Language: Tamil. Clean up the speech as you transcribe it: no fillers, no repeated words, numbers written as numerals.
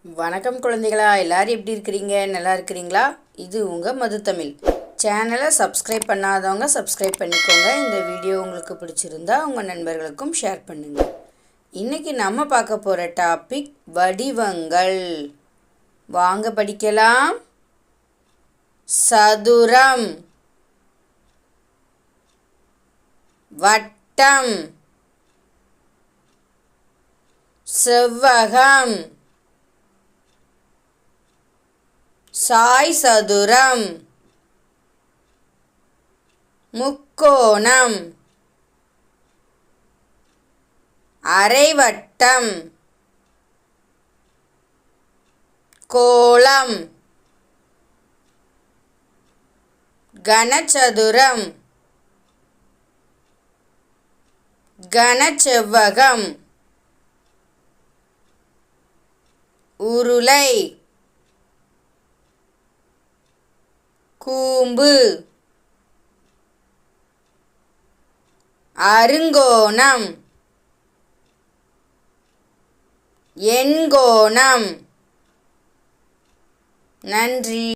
வணக்கம் குழந்தைகளா, எல்லாரும் எப்படி இருக்கிறீங்க? நல்லா இருக்கிறீங்களா? இது உங்கள் மது தமிழ் சேனலை சப்ஸ்கிரைப் பண்ணாதவங்க சப்ஸ்கிரைப் பண்ணிக்கோங்க. இந்த வீடியோ உங்களுக்கு பிடிச்சிருந்தா உங்கள் நண்பர்களுக்கும் ஷேர் பண்ணுங்கள். இன்றைக்கி நம்ம பார்க்க போகிற டாபிக் வடிவங்கள். வாங்க படிக்கலாம். சதுரம், வட்டம், செவ்வகம், சாய் சதுரம், முக்கோணம், அரைவட்டம், கோளம், கனசதுரம், கனசெவ்வகம், உருளை, கூம்பு, அருங்கோணம், எண்கோணம். நன்றி.